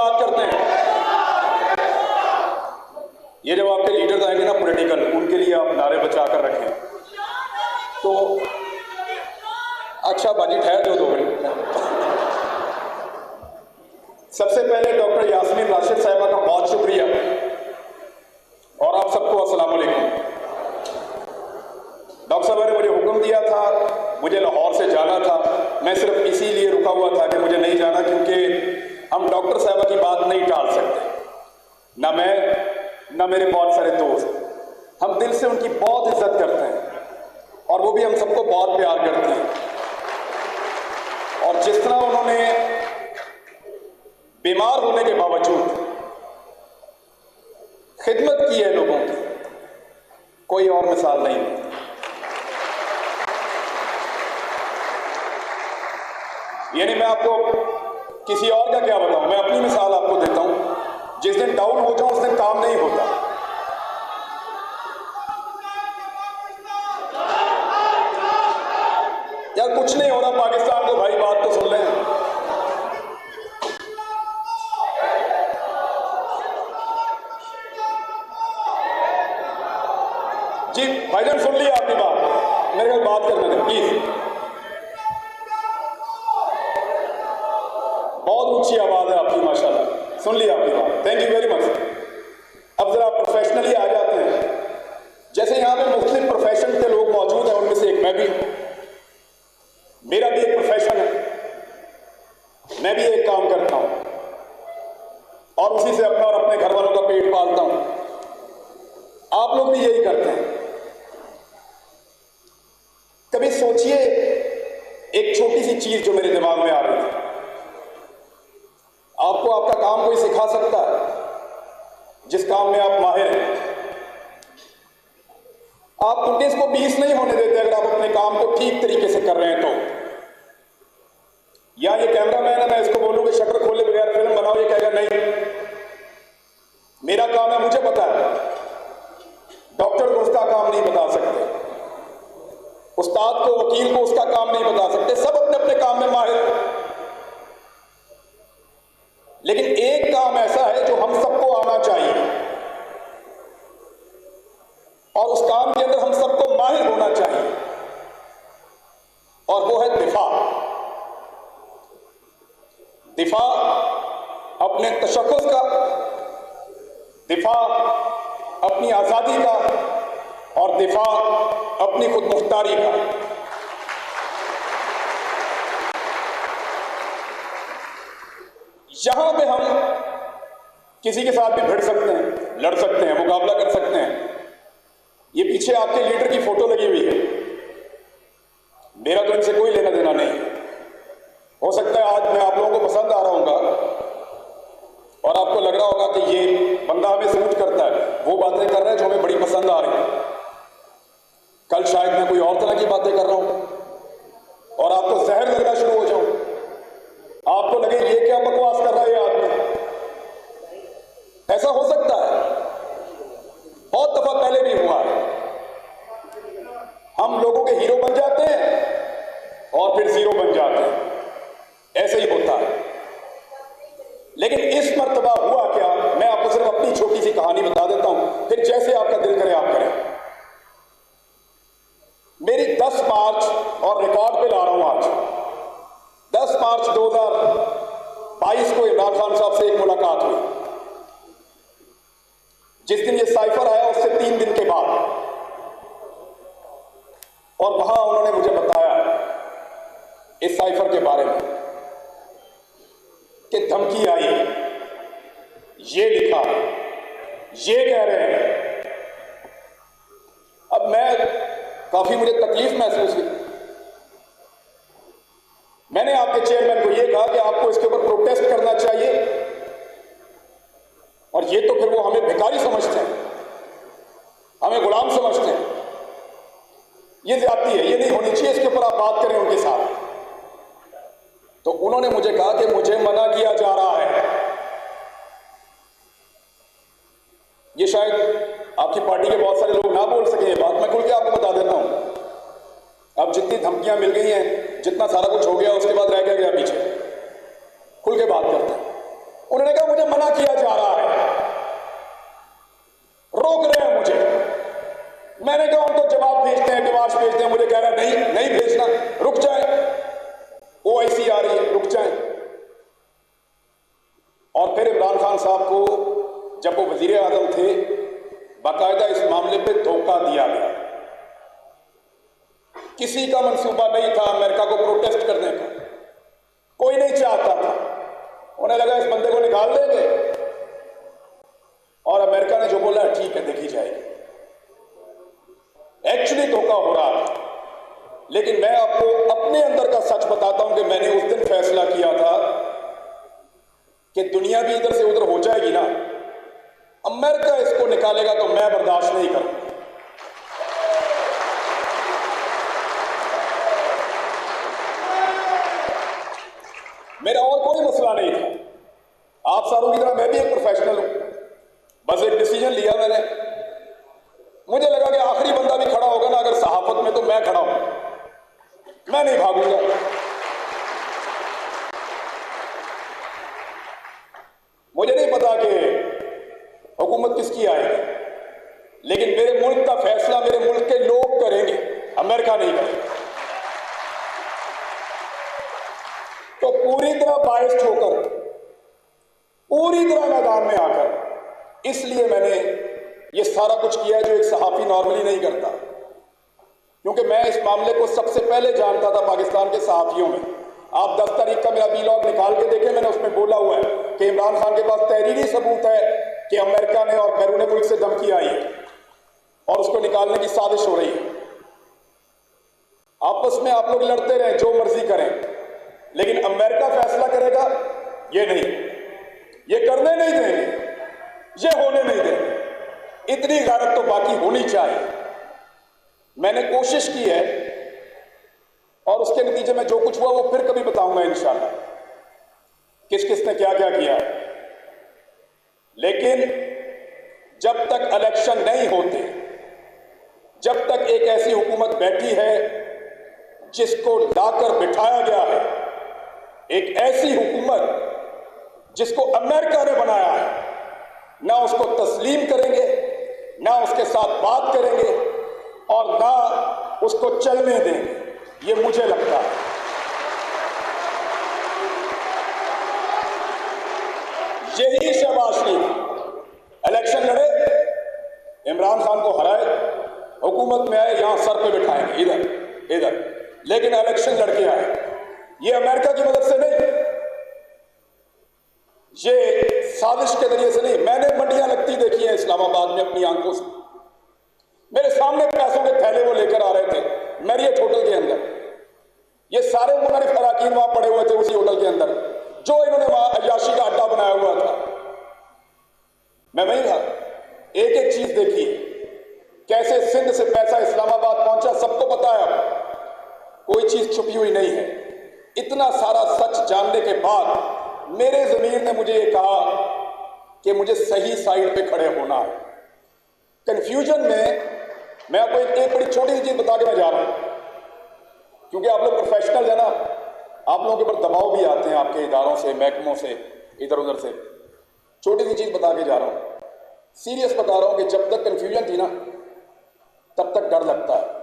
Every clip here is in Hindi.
बात करते हैं। ये जब आपके लीडर्स आएंगे ना पॉलिटिकल, उनके लिए आप नारे बचा कर रखें। तो अच्छा बाजी ठहर जो 2 मिनट। सबसे पहले डॉक्टर यास्मीन राशिद साहिबा का बहुत शुक्रिया और आप सबको अस्सलाम वालेकुम। डॉक्टर साहब ने मुझे हुक्म दिया था, मुझे लाहौर से जाना था। मैं सिर्फ इसीलिए रुका हुआ था कि मुझे नहीं जाना, क्योंकि हम डॉक्टर साहिबा की बात नहीं टाल सकते, ना मैं ना मेरे बहुत सारे दोस्त। हम दिल से उनकी बहुत इज्जत करते हैं और वो भी हम सबको बहुत प्यार करते हैं। और जिस तरह उन्होंने बीमार होने के बावजूद खिदमत की है लोगों की, कोई और मिसाल नहीं है। यानी मैं आपको किसी और का क्या बताऊं, मैं अपनी मिसाल आपको देता हूं। जिस दिन डाउन हो जाऊं उस दिन काम नहीं होता। यार कुछ नहीं हो रहा पाकिस्तान को, भाई बात तो सुन लें। जी भाईजान सुन लिया आपकी बात, मेरे को बात करने दें प्लीज। बहुत ऊंची आवाज है आपकी माशाल्लाह, सुन लिया आपकी बात, थैंक यू वेरी मच। अब जरा प्रोफेशनली आ जाते हैं। जैसे यहाँ पे मुख्तलिफ प्रोफेशन के लोग मौजूद हैं, उनमें से एक मैं भी हूं। मेरा भी एक प्रोफेशन है, मैं भी एक काम करता हूं और उसी से अपना और अपने घर वालों का पेट पालता हूं। आप लोग भी यही करते हैं। कभी सोचिए, एक छोटी सी चीज जो मेरे दिमाग में आ रही थी, आपको आपका काम कोई सिखा सकता है जिस काम में आप माहिर हैं। आप 19 को 20 नहीं होने देते अगर आप अपने काम को ठीक तरीके से कर रहे हैं तो। या ये कैमरामैन है, मैं इसको बोलूं कि शटर खोले बगैर फिल्म बनाओ, ये कहेगा नहीं मेरा काम है, मुझे पता है। डॉक्टर को उसका काम नहीं बता सकते, उस्ताद को, वकील को उसका काम नहीं बता सकते, सब अपने अपने काम में माहिर। लेकिन एक काम ऐसा है जो हम सबको आना चाहिए और उस काम के अंदर हम सबको माहिर होना चाहिए, और वो है दिफा। दिफा अपने तशख्खुस का, दिफा अपनी आजादी का, और दिफा अपनी खुद मुख्तारी का। यहां पे हम किसी के साथ भी भिड़ सकते हैं, लड़ सकते हैं, मुकाबला कर सकते हैं। ये पीछे आपके लीडर की फोटो लगी हुई है, मेरा तो इनसे कोई लेना देना नहीं है। हो सकता है आज मैं आप लोगों को पसंद आ रहा हूंगा और आपको लग रहा होगा कि ये बंदा हमें सूट करता है, वो बातें कर रहा है जो हमें बड़ी पसंद आ रही है। कल शायद मैं कोई और तरह की बातें कर रहा हूं और आपको जहर लगना शुरू हो जाऊं, आपको लगे ये क्या बकवास कर रहा है ये आदमी। ऐसा हो सकता है, बहुत दफा पहले भी हुआ है। हम लोगों के हीरो बन जाते हैं और फिर जीरो बन जाते हैं, ऐसे ही होता है। लेकिन इस मर्तबा हुआ क्या, मैं आपको सिर्फ अपनी छोटी सी कहानी बता देता हूं, फिर जैसे आपका दिल करे आप करें। मेरी 10 मार्च, और रिकॉर्ड पे ला रहा हूं आज, 10 मार्च 2022 को इमरान खान साहब से एक मुलाकात हुई। जिस दिन ये साइफर आया उससे 3 दिन के बाद, और वहां उन्होंने मुझे बताया इस साइफर के बारे में कि धमकी आई, ये लिखा, ये कह रहे हैं। अब मैं काफी मुझे तकलीफ महसूस हुई। मैंने आपके चेयरमैन को यह कहा कि आपको इसके ऊपर प्रोटेस्ट करना चाहिए, और ये तो फिर वो हमें भिखारी समझते हैं, हमें गुलाम समझते हैं। ये ज्यादती है, ये नहीं होनी चाहिए, इसके ऊपर आप बात करें उनके साथ। तो उन्होंने मुझे कहा कि मुझे मना किया जा रहा है। ये शायद आपकी पार्टी के बहुत सारे लोग ना बोल सके ये बात, मैं खुल के आपको बता देता हूं। अब जितनी धमकियां मिल गई हैं, जितना सारा कुछ हो गया, उसके बाद रह गया पीछे, खुल के बात करते हैं। उन्होंने कहा मुझे OIC आ रही है, रुक जाएं। और फिर इमरान खान साहब को जब वो वजीर आजम थे, बाकायदा इस मामले पे धोखा दिया गया। किसी का मंसूबा नहीं था अमेरिका को प्रोटेस्ट करने का, कोई नहीं चाहता था। उन्हें लगा इस बंदे को निकाल देंगे, और अमेरिका ने जो बोला ठीक है देखी जाएगी। एक्चुअली धोखा हो रहा था। लेकिन मैं आपको अपने अंदर का सच बताता हूं कि मैंने उस दिन फैसला किया था कि दुनिया भी इधर से उधर हो जाएगी ना, अमेरिका इसको निकालेगा तो मैं बर्दाश्त नहीं करूंगा। मेरा और कोई मसला नहीं था। आप सारों की तरह मैं भी एक प्रोफेशनल हूं। बस एक डिसीजन लिया मैंने। मुझे लगा कि आखिरी बंदा भी खड़ा होगा ना अगर सहाफत में, तो मैं खड़ा हूं, मैं नहीं भागूंगा। मुझे नहीं पता कि हुकूमत किसकी आएगी, लेकिन मेरे मुल्क का फैसला मेरे मुल्क के लोग करेंगे, अमेरिका नहीं करेगा। तो पूरी तरह बायस्ड होकर, पूरी तरह मैदान में आकर, इसलिए मैंने ये सारा कुछ किया है जो एक सहाफी नॉर्मली नहीं करता। क्योंकि मैं इस मामले को सबसे पहले जानता था पाकिस्तान के सहाफियों में। आप 10 तारीख का मेरा वीलॉग निकाल के देखें, मैंने उसमें बोला हुआ है कि इमरान खान के पास तहरीरी सबूत है कि अमेरिका ने और बैरून मुल्क से धमकी आई है और उसको निकालने की साजिश हो रही है। आपस में आप लोग लड़ते रहें, जो मर्जी करें, लेकिन अमेरिका फैसला करेगा ये नहीं, ये करने नहीं देंगे, ये होने नहीं देंगे। इतनी गैरत तो बाकी होनी चाहिए। मैंने कोशिश की है और उसके नतीजे में जो कुछ हुआ वो फिर कभी बताऊंगा इंशाल्लाह, किस किस ने क्या क्या किया। लेकिन जब तक इलेक्शन नहीं होते, जब तक एक ऐसी हुकूमत बैठी है जिसको लाकर बिठाया गया है, एक ऐसी हुकूमत जिसको अमेरिका ने बनाया है, ना उसको तस्लीम करेंगे, ना उसके साथ बात करेंगे और ना उसको चलने देंगे। ये मुझे लगता है। यही शहबाज शरीफ इलेक्शन लड़े, इमरान खान को हराए, हुकूमत में आए, यहां सर पे बिठाएंगे इधर इधर, लेकिन इलेक्शन लड़के आए। ये अमेरिका की मदद से नहीं, ये साजिश के जरिए से नहीं। मैंने मंडियां लगती देखी हैं इस्लामाबाद में अपनी आंखों से। मेरे सामने पैसों के थैले वो लेकर आ रहे थे मैरियट होटल के अंदर। ये सारे मुनरिफ अराकीन वहां पड़े हुए थे उसी होटल के अंदर, जो इन्होंने वहां अय्याशी का अड्डा बनाया हुआ था। मैं वहीं था, एक एक चीज देखी, कैसे सिंध से पैसा इस्लामाबाद पहुंचा, सबको पता है। कोई चीज छुपी हुई नहीं है। इतना सारा सच जानने के बाद मेरे ज़मीर ने मुझे ये कहा कि मुझे सही साइड पे खड़े होना है। कंफ्यूजन में मैं आपको एक बड़ी छोटी सी चीज बता के मैं जा रहा हूं, क्योंकि आप लोग प्रोफेशनल है ना, आप लोगों के ऊपर दबाव भी आते हैं आपके इदारों से, महकमों से, इधर उधर से। छोटी सी चीज बता के जा रहा हूं, सीरियस बता रहा हूं कि जब तक कंफ्यूजन थी ना, तब तक डर लगता है।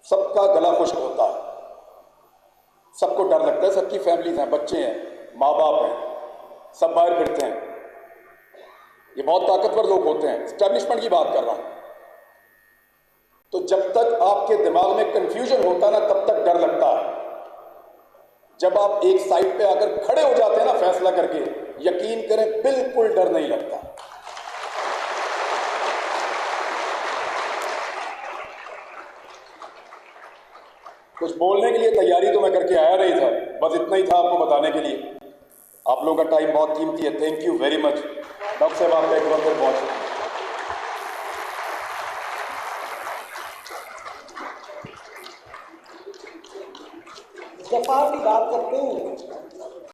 सबका गला खुश्क होता है, सबको डर लगता है। सबकी फैमिलीज हैं, बच्चे हैं, माँ बाप हैं, सब बाहर फिरते हैं। ये बहुत ताकतवर लोग होते हैं, एस्टैब्लिशमेंट की बात कर रहा हूं। तो जब तक आपके दिमाग में कंफ्यूजन होता ना, तब तक डर लगता है। जब आप एक साइड पे आकर खड़े हो जाते हैं ना फैसला करके, यकीन करें बिल्कुल डर नहीं लगता। कुछ बोलने के लिए तैयारी तो मैं करके आया नहीं था, बस इतना ही था आपको बताने के लिए। आप लोगों का टाइम बहुत कीमती है, thank you very much. Doctor साहब आपका एक बार फिर पहुंचे। जफा की बात करते हैं